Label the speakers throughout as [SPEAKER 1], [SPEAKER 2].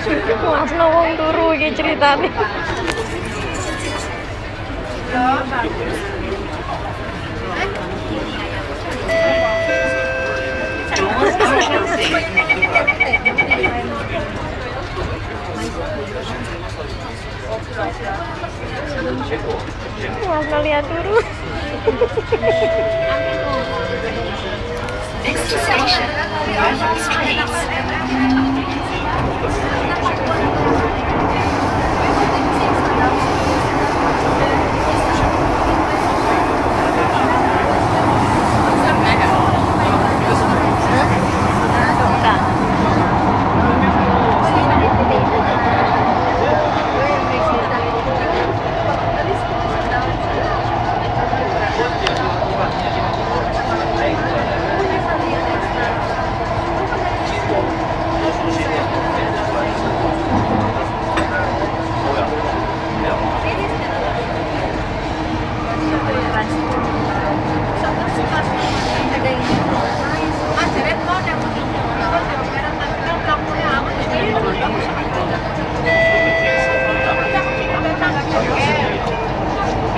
[SPEAKER 1] Maafno wong turu iki ceritane.
[SPEAKER 2] Doors are closing.
[SPEAKER 1] Maafno lihat turu.
[SPEAKER 2] Next station, Raffles Place.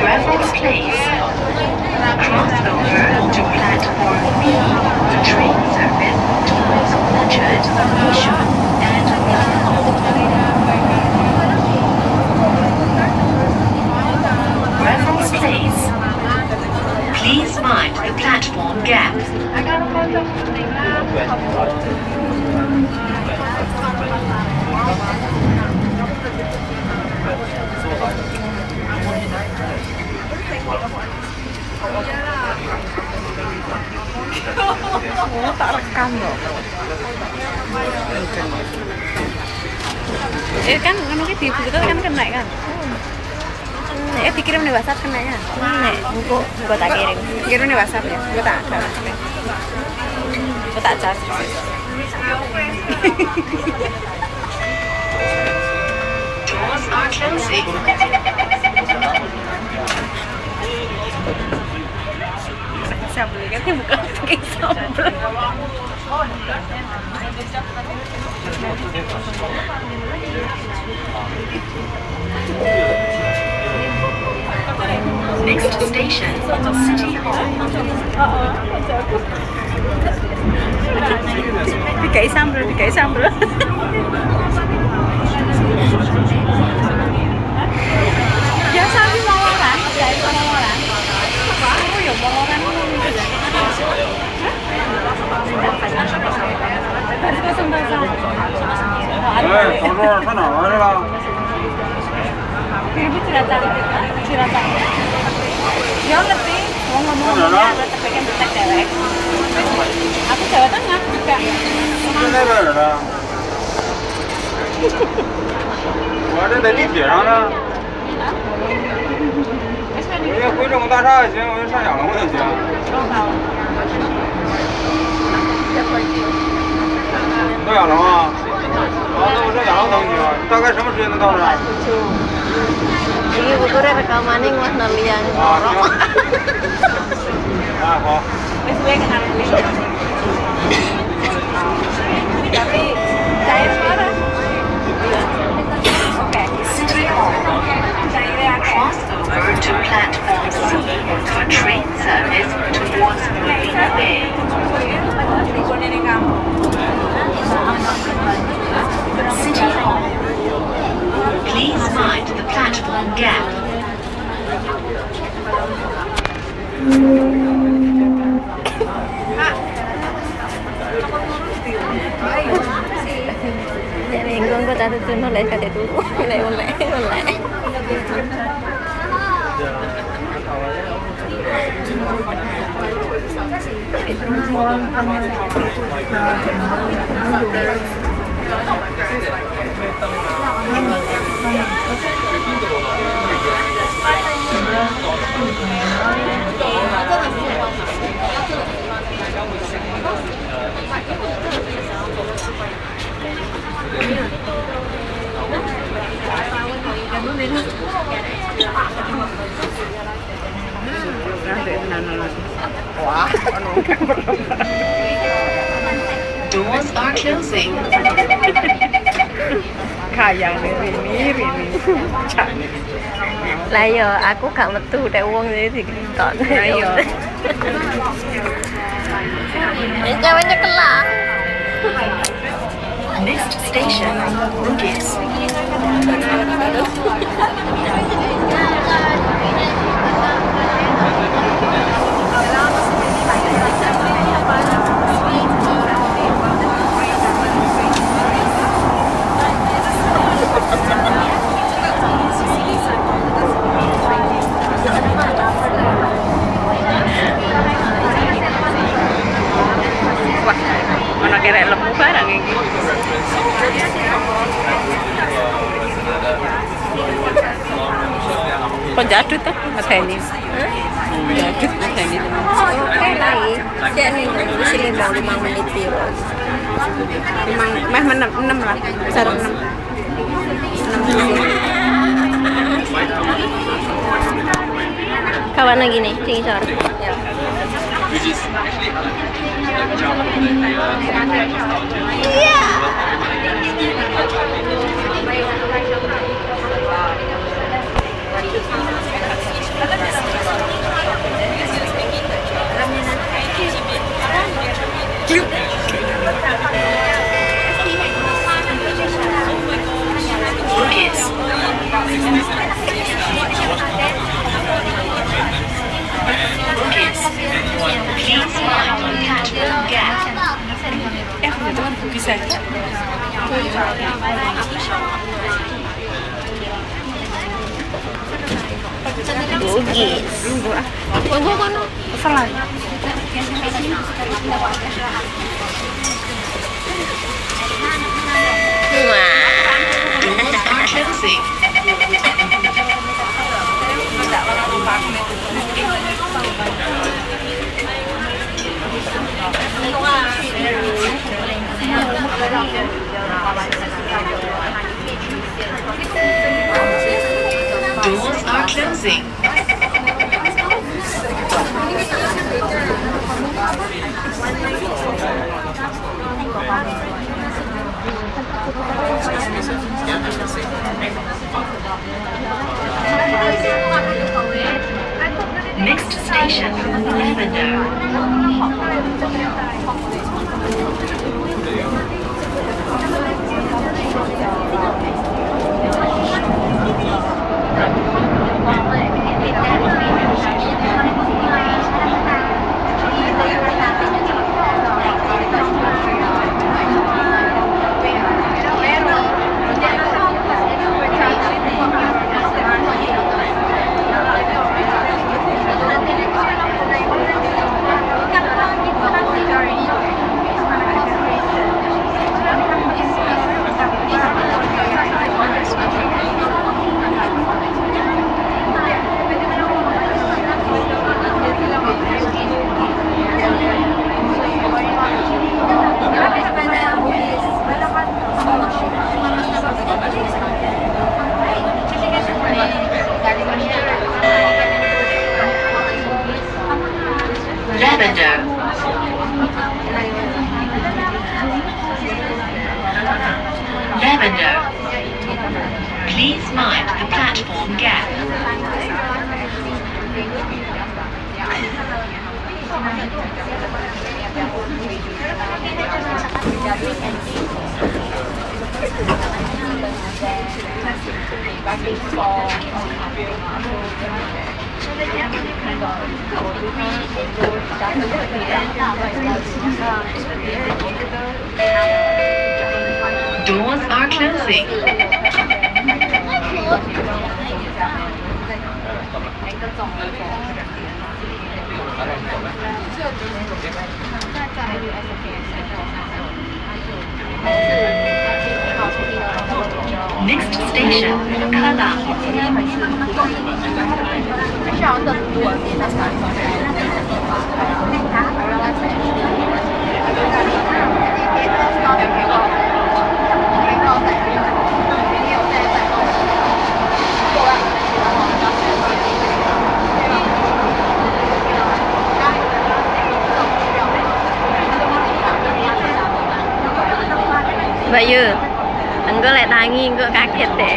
[SPEAKER 2] Raffles Place. Cross over to platform B. The train service towards Orchard, Bishop, and Raffles Place. Please mind the platform gap.
[SPEAKER 1] Oh, tak rekam loh. Kan ngono ki dibuka kan kena kan. Dikirim di WhatsApp kena ya. Nek engko tak kirim. Kirim di WhatsApp ya. Gua tak ada. Gua tak cas.
[SPEAKER 2] Doors are closing.
[SPEAKER 1] Sambel kan bukan pakai sambel.
[SPEAKER 2] Next station, City Hall.
[SPEAKER 1] Dikai sambel. Biasa sih moloran, jahit moloran. Oh ya moloran. Cilacap. Dia ngerti, mau ngomongnya ada terpengen detek dewek. Aku Jawa Tengah juga.
[SPEAKER 3] Ada tadi di mana? 我要回正大厦也行，我要上亚龙也行。到亚龙啊？好，那我上亚龙等你啊。大概什么时间能到这儿？
[SPEAKER 1] Ini bukurnya rekamannya nggak nelian.
[SPEAKER 3] 啊，行。啊，好。
[SPEAKER 1] Wes gue kenal beli. Tapi cair suara. Oke.
[SPEAKER 2] City Hall. Cross over to platform C for train service towards Marina Bay. City Hall. Please mind the platform gap.
[SPEAKER 1] Dạ mình con có ta tự nó lại cái tủ lại.
[SPEAKER 2] Doors are closing.
[SPEAKER 1] Kaya rini.
[SPEAKER 4] Lah yo aku gak metu nek wong iki ditokne.
[SPEAKER 1] Lah iya.
[SPEAKER 4] Ceweknya kelak.
[SPEAKER 2] Next station, Bugis.
[SPEAKER 1] Wah, mana kira lemu barang iki. Kok jadut tuh Mas Heni? Jadut Mas Heni.
[SPEAKER 4] Oke baik. Cek nih di sini mau 5 menit yo.
[SPEAKER 1] Memang 6 lah. Besar 6. 6 menit.
[SPEAKER 4] Kawan lagi nih, tinggi sor. Iya.
[SPEAKER 2] Bugis. Bugis. Please mind the platform gap.
[SPEAKER 1] Ternyata kan bisa.
[SPEAKER 4] Bugis. Tunggu kono.
[SPEAKER 1] Salah.
[SPEAKER 2] Doors are closing. Doors are closing. Next station, Lavender. Lavender. Lavender. Please mind the platform gap. Doors are closing. Next station, Kallang.
[SPEAKER 4] Mbak Yu, Engko lek tangi engko kaget deh.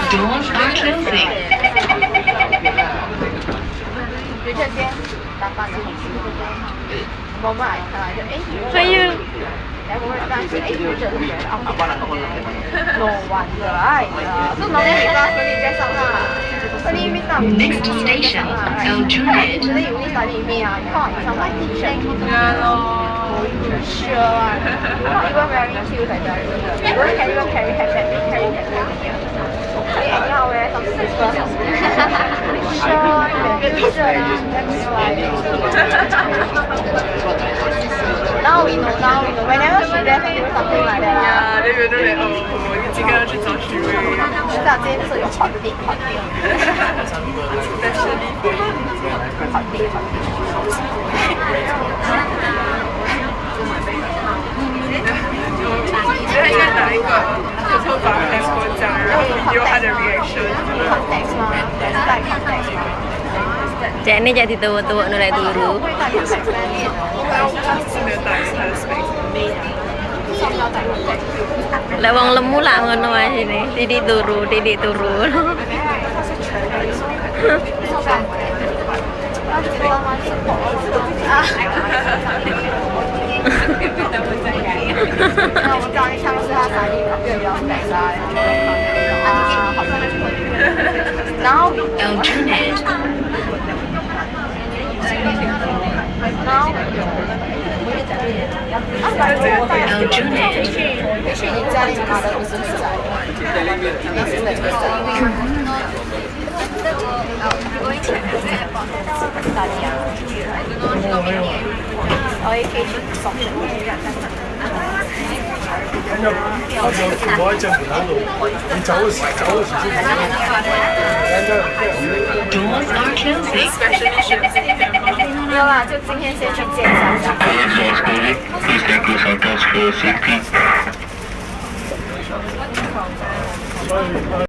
[SPEAKER 2] Doors are closing.
[SPEAKER 4] 所以
[SPEAKER 2] Next station, El Junid.
[SPEAKER 1] Now we know. Whenever she left, she do something like that.
[SPEAKER 5] Yeah, they will do that. Oh, 你今天要去找许巍。
[SPEAKER 1] 知道这件事有好定。
[SPEAKER 5] 你觉得应该哪一个就头发开口讲，然后 video 他的 reaction。context
[SPEAKER 1] 吗？还是带 context 吗？
[SPEAKER 4] Cek ni jadi tua-tua nulai turu.
[SPEAKER 1] 会带 context 吗？
[SPEAKER 5] 他只是没有带他的 space。
[SPEAKER 4] Lah wong lemu lah ngono ae sini. Tidik turu.
[SPEAKER 1] Now
[SPEAKER 2] El Junid. El Junid.
[SPEAKER 1] 去你家里拿的不是住宅，那是哪个？哪里啊？我也可以去送。
[SPEAKER 6] 我喺正門口度，你走嗰時先。
[SPEAKER 2] Doors are closing.
[SPEAKER 5] Especially 选今天吗？
[SPEAKER 1] 没有啦，就今天先去见一下。
[SPEAKER 7] Please take this hotel for safety.